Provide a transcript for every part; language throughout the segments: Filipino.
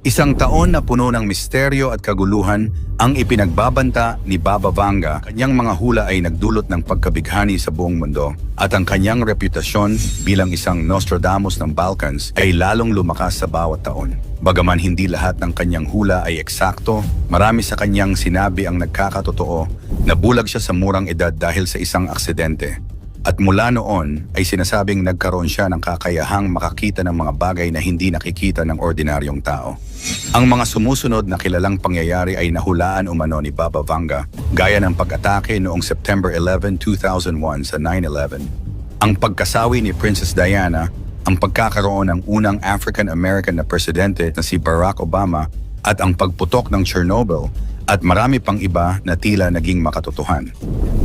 Isang taon na puno ng misteryo at kaguluhan ang ipinagbabanta ni Baba Vanga. Kanyang mga hula ay nagdulot ng pagkabighani sa buong mundo at ang kanyang reputasyon bilang isang Nostradamus ng Balkans ay lalong lumakas sa bawat taon. Bagaman hindi lahat ng kanyang hula ay eksakto, marami sa kanyang sinabi ang nagkakatotoo. Nabulag siya sa murang edad dahil sa isang aksidente. At mula noon ay sinasabing nagkaroon siya ng kakayahang makakita ng mga bagay na hindi nakikita ng ordinaryong tao. Ang mga sumusunod na kilalang pangyayari ay nahulaan umano ni Baba Vanga, gaya ng pag-atake noong September 11, 2001 sa 9/11. Ang pagkasawi ni Princess Diana, ang pagkakaroon ng unang African-American na presidente na si Barack Obama, at ang pagputok ng Chernobyl, at marami pang iba na tila naging makatotohan.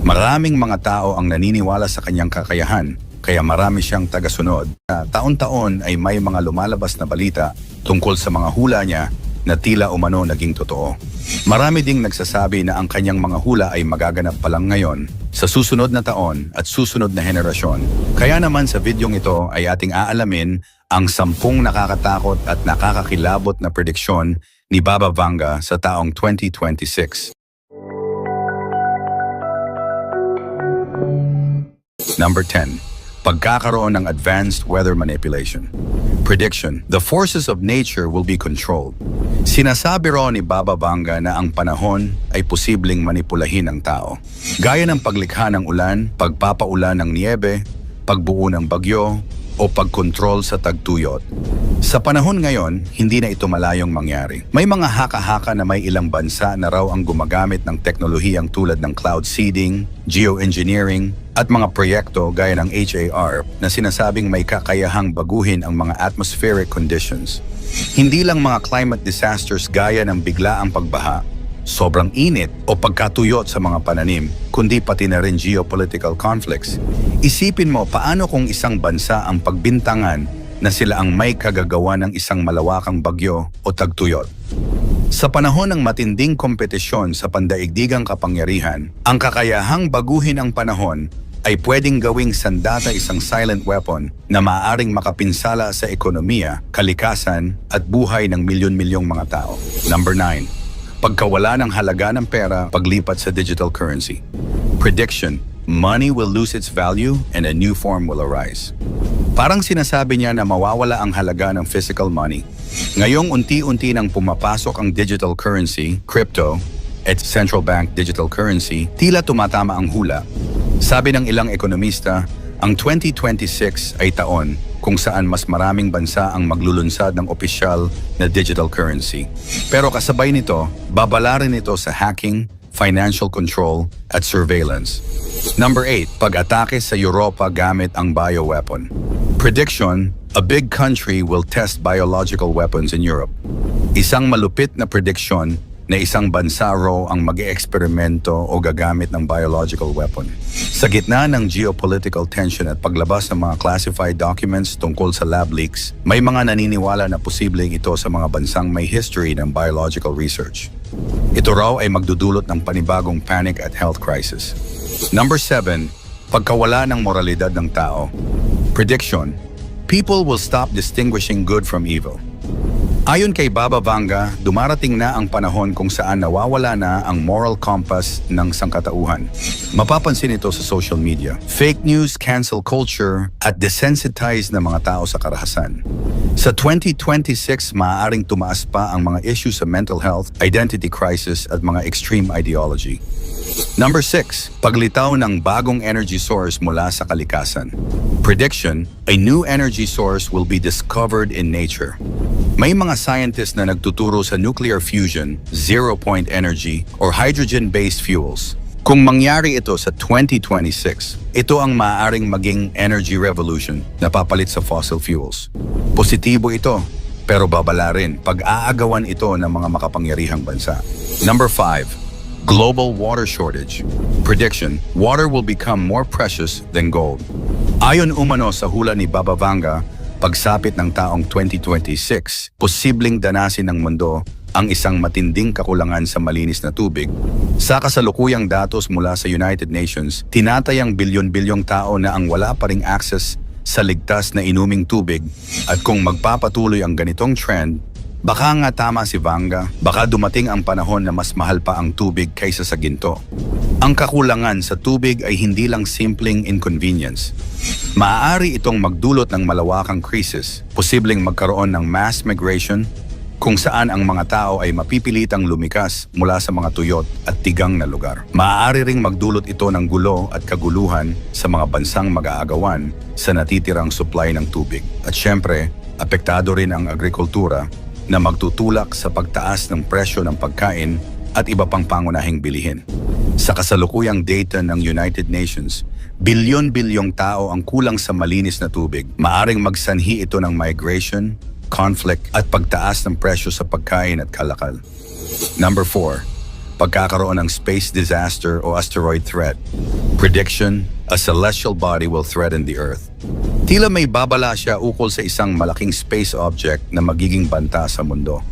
Maraming mga tao ang naniniwala sa kanyang kakayahan, kaya marami siyang tagasunod. Taon-taon ay may mga lumalabas na balita tungkol sa mga hula niya na tila umano naging totoo. Marami ding nagsasabi na ang kanyang mga hula ay magaganap pa lang ngayon, sa susunod na taon at susunod na henerasyon. Kaya naman sa videong ito ay ating aalamin ang 10 nakakatakot at nakakakilabot na prediksyon ni Baba Vanga sa taong 2026. Number 10. Pagkakaroon ng advanced weather manipulation. Prediction: the forces of nature will be controlled. Sinasabi raw ni Baba Vanga na ang panahon ay posibleng manipulahin ng tao. Gaya ng paglikha ng ulan, pagpapaulan ng niyebe, pagbuo ng bagyo, o pagkontrol sa tagtuyot. Sa panahon ngayon, hindi na ito malayong mangyari. May mga haka-haka na may ilang bansa na raw ang gumagamit ng teknolohiyang tulad ng cloud seeding, geoengineering, at mga proyekto gaya ng HAR na sinasabing may kakayahang baguhin ang mga atmospheric conditions. Hindi lang mga climate disasters gaya ng biglaang pagbaha, sobrang init o pagkatuyot sa mga pananim, kundi pati na rin geopolitical conflicts. Isipin mo paano kung isang bansa ang pagbintangan na sila ang may kagagawa ng isang malawakang bagyo o tagtuyot. Sa panahon ng matinding kompetisyon sa pandaigdigang kapangyarihan, ang kakayahang baguhin ang panahon ay pwedeng gawing sandata isang silent weapon na maaaring makapinsala sa ekonomiya, kalikasan at buhay ng milyon-milyong mga tao. Number 9. Pagkawala ng halaga ng pera, paglipat sa digital currency. Prediction: money will lose its value and a new form will arise. Parang sinasabi niya na mawawala ang halaga ng physical money. Ngayong unti-unti nang pumapasok ang digital currency, crypto, at central bank digital currency, tila tumatama ang hula. Sabi ng ilang ekonomista, ang 2026 ay taon kung saan mas maraming bansa ang maglulunsad ng opisyal na digital currency. Pero kasabay nito, babalarin ito sa hacking, financial control, at surveillance. Number 8. Pag-atake sa Europa gamit ang bioweapon. Prediction: a big country will test biological weapons in Europe. Isang malupit na prediction na isang bansa raw ang mag-eeksperimento o gagamit ng biological weapon. Sa gitna ng geopolitical tension at paglabas ng mga classified documents tungkol sa lab leaks, may mga naniniwala na posibleng ito sa mga bansang may history ng biological research. Ito raw ay magdudulot ng panibagong panic at health crisis. Number 7. Pagkawala ng moralidad ng tao. Prediction: people will stop distinguishing good from evil. Ayon kay Baba Vanga, dumarating na ang panahon kung saan nawawala na ang moral compass ng sangkatauhan. Mapapansin ito sa social media, fake news, cancel culture, at desensitized na mga tao sa karahasan. Sa 2026, maaaring tumaas pa ang mga issues sa mental health, identity crisis, at mga extreme ideology. Number 6. Paglitaw ng bagong energy source mula sa kalikasan. Prediction: a new energy source will be discovered in nature. May mga scientists na nagtuturo sa nuclear fusion, zero-point energy, or hydrogen-based fuels. Kung mangyari ito sa 2026, ito ang maaaring maging energy revolution na papalit sa fossil fuels. Positibo ito, pero babala rin pag-aagawan ito ng mga makapangyarihang bansa. Number 5. Global water shortage. Prediction: water will become more precious than gold. Ayon umano sa hula ni Baba Vanga, pagsapit ng taong 2026, posibleng danasin ng mundo ang isang matinding kakulangan sa malinis na tubig. Sa kasalukuyang datos mula sa United Nations, tinatayang bilyon-bilyong tao na ang wala pa ring access sa ligtas na inuming tubig, at kung magpapatuloy ang ganitong trend, Baka nga tama si Vanga, baka dumating ang panahon na mas mahal pa ang tubig kaysa sa ginto. Ang kakulangan sa tubig ay hindi lang simpleng inconvenience. Maaari itong magdulot ng malawakang krisis, posibleng magkaroon ng mass migration, kung saan ang mga tao ay mapipilitang lumikas mula sa mga tuyot at tigang na lugar. Maaari ring magdulot ito ng gulo at kaguluhan sa mga bansang mag-aagawan sa natitirang supply ng tubig. At syempre, apektado rin ang agrikultura na magtutulak sa pagtaas ng presyo ng pagkain at iba pang pangunahing bilihin. Sa kasalukuyang data ng United Nations, bilyon-bilyong tao ang kulang sa malinis na tubig. Maaring magsanhi ito ng migration, conflict at pagtaas ng presyo sa pagkain at kalakal. Number 4. Pagkakaroon ng space disaster o asteroid threat. Prediction: a celestial body will threaten the Earth. Tila may babala siya ukol sa isang malaking space object na magiging banta sa mundo.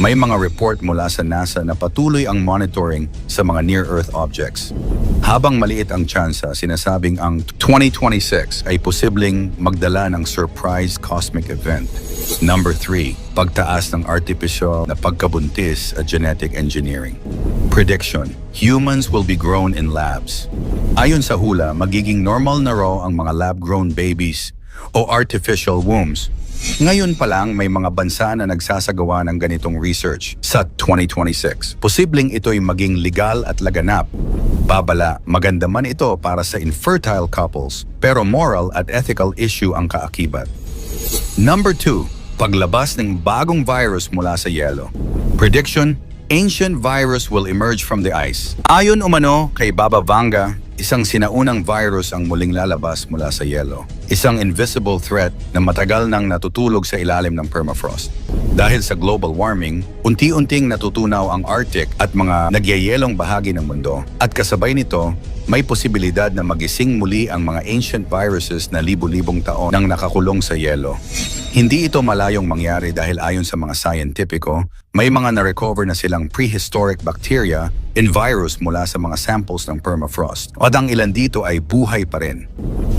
May mga report mula sa NASA na patuloy ang monitoring sa mga near-Earth objects. Habang maliit ang tsansa, sinasabing ang 2026 ay posibleng magdala ng surprise cosmic event. Number 3. Pagtaas ng artificial na pagkabuntis at genetic engineering. Prediction: humans will be grown in labs. Ayon sa hula, magiging normal na raw ang mga lab-grown babies o artificial wombs. Ngayon pa lang may mga bansa na nagsasagawa ng ganitong research sa 2026. Posibleng ito'y maging legal at laganap. Babala, maganda man ito para sa infertile couples, pero moral at ethical issue ang kaakibat. Number 2. Paglabas ng bagong virus mula sa yelo. Prediction: ancient virus will emerge from the ice. Ayon umano kay Baba Vanga, isang sinaunang virus ang muling lalabas mula sa yelo. Isang invisible threat na matagal nang natutulog sa ilalim ng permafrost. Dahil sa global warming, unti-unting natutunaw ang Arctic at mga nagyayelong bahagi ng mundo. At kasabay nito, may posibilidad na magising muli ang mga ancient viruses na libu-libong taon nang nakakulong sa yelo. Hindi ito malayong mangyari dahil ayon sa mga scientifico, may mga na-recover na silang prehistoric bacteria and virus mula sa mga samples ng permafrost. At ang ilan dito ay buhay pa rin.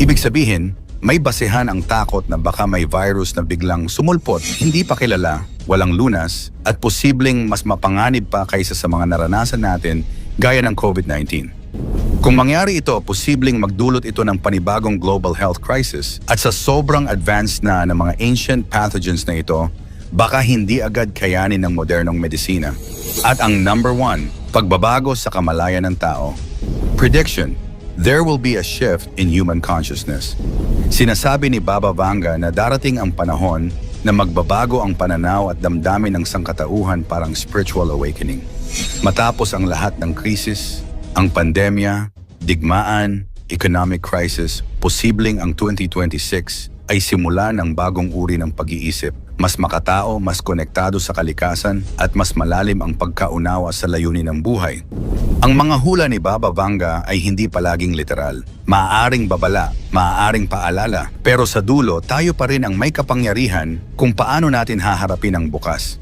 Ibig sabihin, may basehan ang takot na baka may virus na biglang sumulpot, hindi pa kilala, walang lunas, at posibleng mas mapanganib pa kaysa sa mga naranasan natin gaya ng COVID-19. Kung mangyari ito, posibleng magdulot ito ng panibagong global health crisis at sa sobrang advanced na ng mga ancient pathogens na ito, baka hindi agad kayanin ng modernong medisina. At ang number 1, pagbabago sa kamalayan ng tao. Prediction: there will be a shift in human consciousness. Sinasabi ni Baba Vanga na darating ang panahon na magbabago ang pananaw at damdamin ng sangkatauhan parang spiritual awakening. Matapos ang lahat ng krisis, ang pandemya, digmaan, economic crisis, posibleng ang 2026 ay simula ng bagong uri ng pag-iisip, mas makatao, mas konektado sa kalikasan at mas malalim ang pagkaunawa sa layunin ng buhay. Ang mga hula ni Baba Vanga ay hindi palaging literal. Maaaring babala, maaaring paalala, pero sa dulo tayo pa rin ang may kapangyarihan kung paano natin haharapin ang bukas.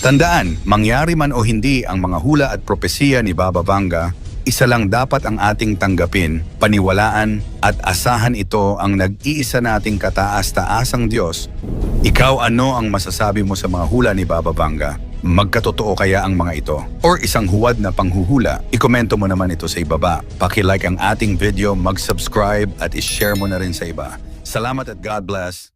Tandaan, mangyari man o hindi ang mga hula at propesiya ni Baba Vanga, isa lang dapat ang ating tanggapin, paniwalaan at asahan ito ang nag-iisa nating kataas-taasang Diyos. Ikaw, ano ang masasabi mo sa mga hula ni Baba Vanga? Magkatotoo kaya ang mga ito? Or isang huwad na panghuhula? Ikomento mo naman ito sa ibaba. Paki-like ang ating video, mag-subscribe at i-share mo na rin sa iba. Salamat at God bless.